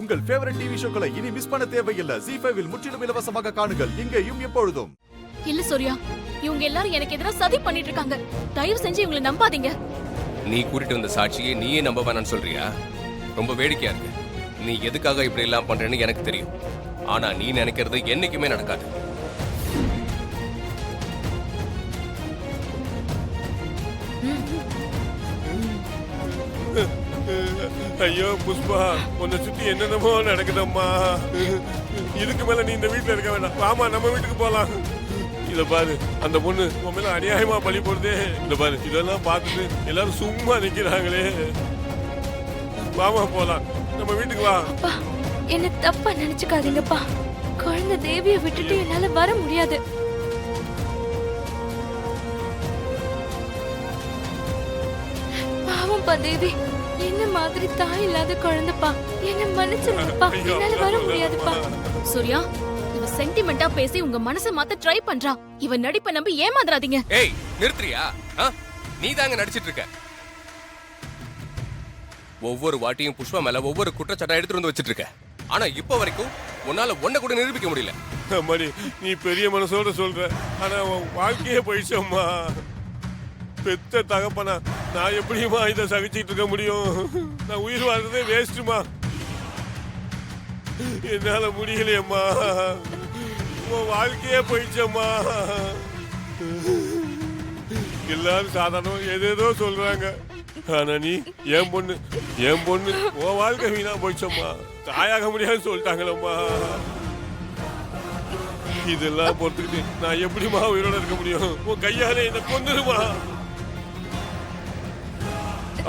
உங்கள் favourite TV ஷோக்களை இனி miss பண்ண தேவையில்லை. ZEE5 இல் முற்றிலும் இலவசமாக காணுங்கள். இங்கேயும் எப்பொழுதும். இல்ல சூர்யா, இவங்க எல்லாரும் எனக்கு எதிராக சதி பண்ணிட்டு இருக்காங்க. தயவு செஞ்சு இவங்களை நம்பாதீங்க. நீ கூட்டிட்டு வந்த சாட்சியை நீயே நம்ப வேணாம்னு சொல்றியா? ரொம்ப வேடிக்கையா இருக்கு. நீ எதுக்காக இப்படி எல்லாம் பண்றேன்னு எனக்கு தெரியும். ஆனா நீ நினைக்கிறது என்னைக்குமே நடக்காது. ஐயோ புஷ்பா, உன்னை சுத்தி என்னென்னமோ நடக்குதம்மா. இதுக்கு மேல நீ இந்த வீட்டுல இருக்க வேண்டாம். வாமா, நம்ம வீட்டுக்கு போலாம். இத பாரு, அந்த பொண்ணு உன் மேல அநியாயமா பழி போடுதே. இந்த பாரு, இதெல்லாம் பார்த்துட்டு எல்லாரும் சும்மா நிக்கிறாங்களே. வாமா போலாம், நம்ம வீட்டுக்கு வா. அப்பா, என்ன தப்பா நினைச்சுக்காதீங்கப்பா. குழந்தை தேவியை விட்டுட்டு என்னால வர முடியாது. பாவம்பா தேவி, என்ன மாதிரி தாய் இல்லாத குழந்தைப்பா. என்ன மன்னிச்சிருங்கப்பா, என்னால வர முடியாதுப்பா. சூர்யா, இவ சென்டிமெண்டா பேசி உங்க மனசை மாத்த ட்ரை பண்றா. இவ நடிப்பை நம்பி ஏமாந்துறாதீங்க. ஏய், நிறுத்துறியா? நீ தாங்க நடிச்சிட்டு இருக்க. ஒவ்வொரு வாட்டியும் புஷ்பா மேல ஒவ்வொரு குற்றச்சாட்டை எடுத்துட்டு வந்து வச்சிட்டு இருக்க. ஆனா இப்ப வரைக்கும் உன்னால ஒன்ன கூட நிரூபிக்க முடியல. அம்மாடி, நீ பெரிய மனசோட சொல்ற, ஆனா உன் வாழ்க்கையே போயிடுச்சம்மா. பெத்த தகப்பனா நான் எப்படிமா இதை சகிச்சுட்டு இருக்க முடியும்? நான் உயிர் வாழ்றதே வேஸ்ட்டுமா. என்னால முடியலையம்மா. உன் வாழ்க்கையே போயிடுச்சம்மா. எல்லாரும் சாதாரணம் ஏதேதோ சொல்றாங்க. ஆனா நீ என் பொண்ணு உன் வாழ்க்கை வீணா போயிடுச்சம்மா. தாயாக முடியாதுன்னு சொல்லிட்டாங்களம்மா. இதெல்லாம் பொறுத்துக்கிட்டு நான் எப்படிமா உயிரோட இருக்க முடியும்? உன் கையாலே என்ன கொன்னுருமா.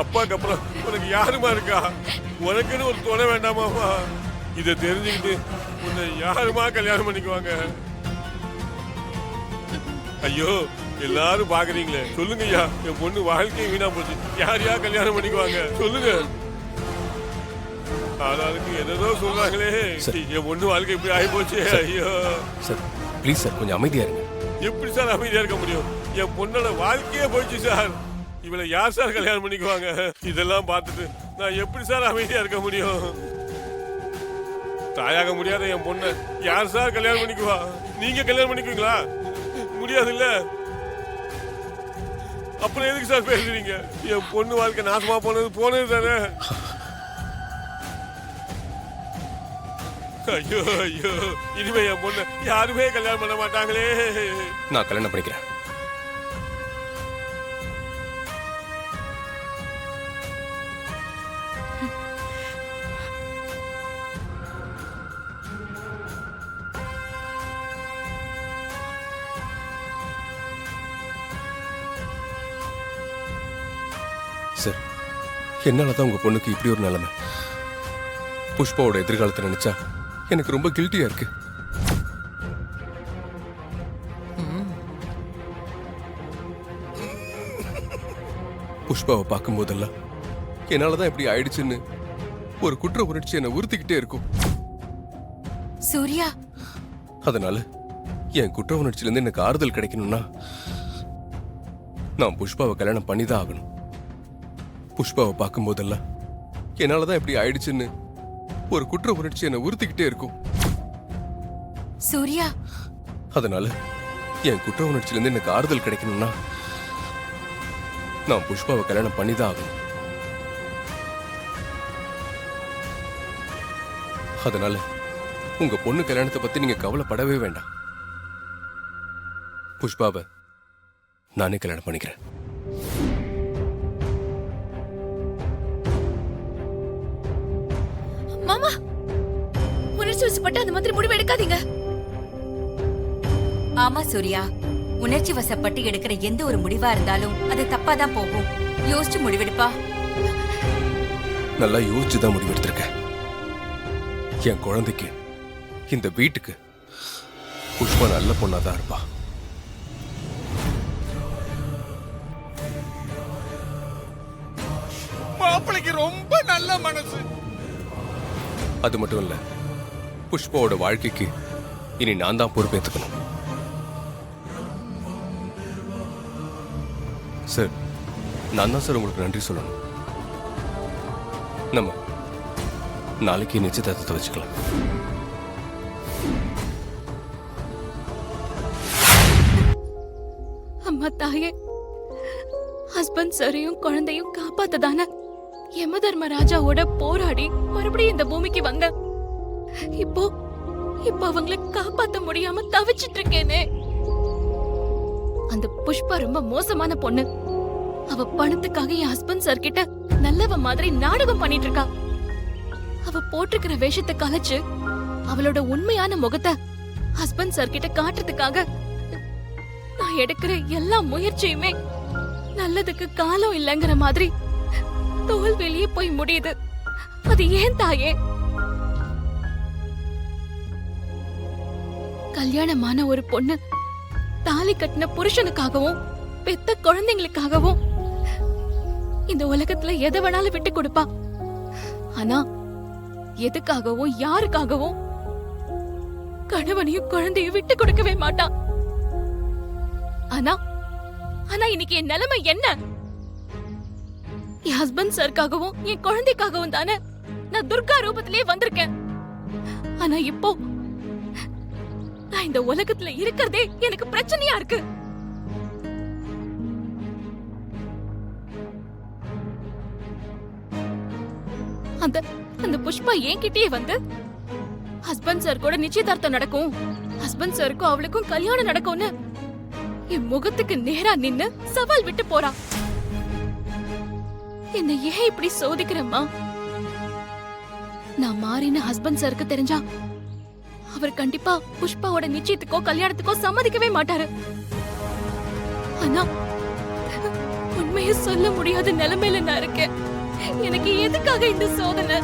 அப்பாக்கு அப்புறம் உனக்கு யாருமா இருக்கா? உனக்குன்னு ஒரு துணை வேண்டாமாமா? இதை தெரிஞ்சுக்கிட்டு உன்னை யாருமா கல்யாணம் பண்ணிக்குவாங்க? ஐயோ, எல்லாரும் பாக்குறீங்களே, சொல்லுங்க ஐயா. என் பொண்ணு வாழ்க்கை வீணா போச்சு. யார் கல்யாணம் பண்ணிக்குவாங்க சொல்லுங்க. ஆளாளுக்கு ஏதோ சொல்றாங்களே. என் பொண்ணு வாழ்க்கை இப்படி ஆகி போச்சு. ஐயோ சார், ப்ளீஸ் சார், கொஞ்சம் அமைதியா இருங்க. எப்படி சார் அமைதியா இருக்க முடியும்? என் பொண்ணோட வாழ்க்கையே போச்சு சார். இவளை யார் சார் கல்யாணம் பண்ணிக்குவாங்க? இதெல்லாம் பார்த்துட்டு நான் எப்படி சார் அமைதியா இருக்க முடியும்? தாயாக முடியாத என் பொண்ணை யார் சார் கல்யாணம் பண்ணிக்குவா? நீங்க கல்யாணம் பண்ணிக்குவீங்களா? முடியாது இல்ல. அப்புறம் எதுக்கு சார் பேசுறீங்க? என் பொண்ணு வாழ்க்கை நாசமா போனது தானே. ஐயோ ஐயோ, இனிமே என் பொண்ணு யாருமே கல்யாணம் பண்ண மாட்டாங்களே. நான் கல்யாணம் பண்ணிக்கிறேன். சார், என்னாலதான் உங்க பொண்ணுக்கு இப்படி ஒரு நிலைமை. புஷ்பாவோட எதிர்காலத்தை நினைச்சா எனக்கு ரொம்ப கில்ட்டியா இருக்கு. புஷ்பாவை பார்க்கும் போதெல்லாம் என்னாலதான் இப்படி ஆயிடுச்சுன்னு ஒரு குற்ற உணர்ச்சி என்னை உறுத்திக்கிட்டே இருக்கும். சூர்யா, அதனால என் குற்ற உணர்ச்சியில இருந்து எனக்கு ஆறுதல் கிடைக்கணும்னா நான் புஷ்பாவை கல்யாணம் பண்ணிதான் ஆகணும். புஷ்பாவை பார்க்கும் போதெல்லாம் என்னாலதான் இப்படி ஆயிடுச்சுன்னு ஒரு குற்ற உணர்ச்சி என்னை உறுத்திக்கிட்டே இருக்கும். சூர்யா, அதனால என் குற்ற உணர்ச்சியில இருந்து எனக்கு ஆறுதல் கிடைக்கணும்னா நான் புஷ்பாவை கல்யாணம் பண்ணிதான் ஆகணும். அதனால உங்க பொண்ணு கல்யாணத்தை பத்தி நீங்க கவலைப்படவே வேண்டாம். புஷ்பாவை நானே கல்யாணம் பண்ணிக்கிறேன். மாமா, உணர்ச்சி வசப்பட்டு அந்த மாதிரி முடிவு எடுக்காதீங்க. ஆமா சூர்யா, உணர்ச்சி வசப்பட்டு எடுக்கிற எந்த ஒரு முடிவா இருந்தாலும் அது தப்பாதான் போகும். யோசிச்சு முடிவெடுப்பா. நல்லா யோசிச்சுதான் முடிவெடுத்திருக்கேன். என் குழந்தைக்கு, இந்த வீட்டுக்கு புஷ்பா நல்ல பொண்ணாதான் இருப்பா. மாப்பிளைக்கு ரொம்ப நல்ல மனசு. அது மட்டும் இல்ல, புஷ்பாவோட வாழ்க்கைக்கு இனி நான் தான் பொறுப்பேற்றுக்கணும். சார், நான் தான் சார் உங்களுக்கு நன்றி சொல்லணும். நம்ம நாளைக்கு நிச்சயதார்த்தத்தை வச்சுக்கலாம். அம்மா தாயே, ஹஸ்பண்ட் சரியும் குழந்தையும் காப்பாத்ததான யம தர்மராஜாவோட போராடி மறுபடியும் இந்த பூமிக்கு வந்த இப்போ அவங்களை காப்பாத்த முடியாம தவிச்சிட்டு இருக்கேனே. அந்த புஷ்பா ரொம்ப மோசமான பொண்ணு. அவ பணத்துக்காக என் ஹஸ்பண்ட் சார் கிட்ட நல்லவ மாதிரி நாடகம் பண்ணிட்டு இருக்கா. அவ போட்டிருக்கிற வேஷத்தை கலைச்சு அவளோட உண்மையான முகத்தை ஹஸ்பண்ட் சார் கிட்ட காட்டுறதுக்காக நான் எடுக்கிற எல்லா முயற்சியுமே நல்லதுக்கு காலம் இல்லைங்கிற மாதிரி தோல்வியிலேயே போய் முடியுது. அது ஏன் தாயே? கல்யாணமான ஒரு பொண்ணு தாலி கட்டின புருஷனுக்காகவும் பெத்த குழந்தைங்களுக்காகவும் இந்த உலகத்துல எதை வேணாலும் விட்டு கொடுப்பா. ஆனா எதுக்காகவும் யாருக்காகவும் கணவனையும் குழந்தையும் விட்டு கொடுக்கவே மாட்டா. ஆனா இன்னைக்கு என் நிலைமை என்ன? என் ஹஸ்பண்ட் சார்க்காகவும் என் குழந்தைக்காகவும் தானே நான் துர்கா ரூபத்திலே வந்திருக்கேன். ஆனா இப்போ நான் இந்த உலகத்துல இருக்கிறதே எனக்கு பிரச்சனையா இருக்கு. அந்த புஷ்பா என்கிட்டயே வந்து ஹஸ்பண்ட் சார் கூட நிச்சயதார்த்தம் நடக்கும், ஹஸ்பண்ட் சாருக்கும் அவளுக்கும் கல்யாணம் நடக்கும்னு என் முகத்துக்கு நேரா நின்னு சவால் விட்டு போறா. என்ன ஏன் இப்படி சோதிக்கிறம்மா? நான் மாறின ஹஸ்பண்ட் சாருக்கு தெரிஞ்சா அவர் கண்டிப்பா புஷ்பாவோட நிச்சயத்துக்கோ கல்யாணத்துக்கோ சம்மதிக்கவே மாட்டாரு. ஆனா உண்மையை சொல்ல முடியாத நிலைமையில நான் இருக்கேன். எனக்கு எதுக்காக இந்த சோதனை?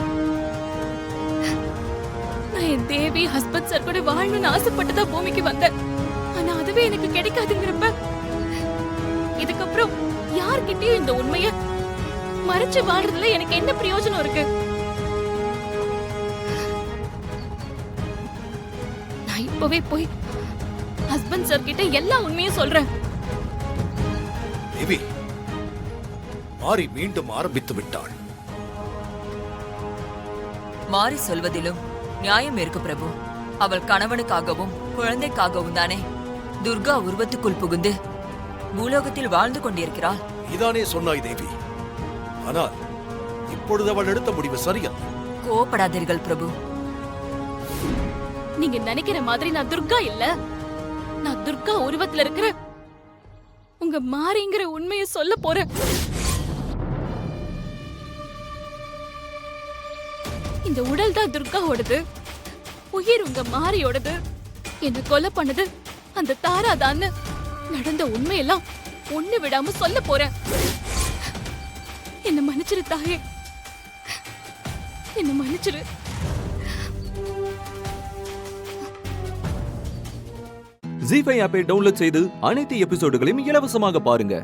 நான் என் தேவி ஹஸ்பண்ட் சார் கூட வாழணும்னு ஆசைப்பட்டுதான் பூமிக்கு வந்தேன். ஆனா அதுவே எனக்கு கிடைக்காதுங்கிறப்ப இதுக்கப்புறம் யார்கிட்டயும் இந்த உண்மைய மறைச்சு வாழ்றதுல எனக்கு என்ன பிரயோஜனம் இருக்கு? நான் இப்பவே போய் ஹஸ்பண்ட் சார் கிட்ட எல்லா உண்மையும் சொல்றேன். தேவி, மாறி மீண்டும் ஆரம்பித்து விட்டாள். மாறி சொல்வதிலும் நியாயம் இருக்கு பிரபு. அவள் கணவனுக்காகவும் குழந்தைக்காகவும் தானே துர்கா உருவத்துக்குள் புகுந்து பூலோகத்தில் வாழ்ந்து கொண்டிருக்கிறாள். இதானே சொன்னாய் தேவி. ஆனால் இப்பொழுது அவள் எடுத்த முடிவு சரியல்ல. கோபப்படாதீர்கள் பிரபு. நீங்க நினைக்கிற மாதிரி நான் துர்கா இல்ல. நான் துர்கா உருவத்துல இருக்கிற உங்க மாறிங்கிற உண்மையை சொல்ல போறேன். இந்த உடல் தான் துர்காவோடது, உயிர் உங்க மாறியோடது. என்ன கொலை பண்ணது அந்த தாராதான்னு நடந்த உண்மையெல்லாம் ஒண்ணு விடாம சொல்ல போறேன். என்ன மன்னிச்சிரு தாயே, என்ன மன்னிச்சிரு. ஜீ5 ஆப்பை டவுன்லோட் செய்து அனைத்து எபிசோடுகளையும் இலவசமாக பாருங்க.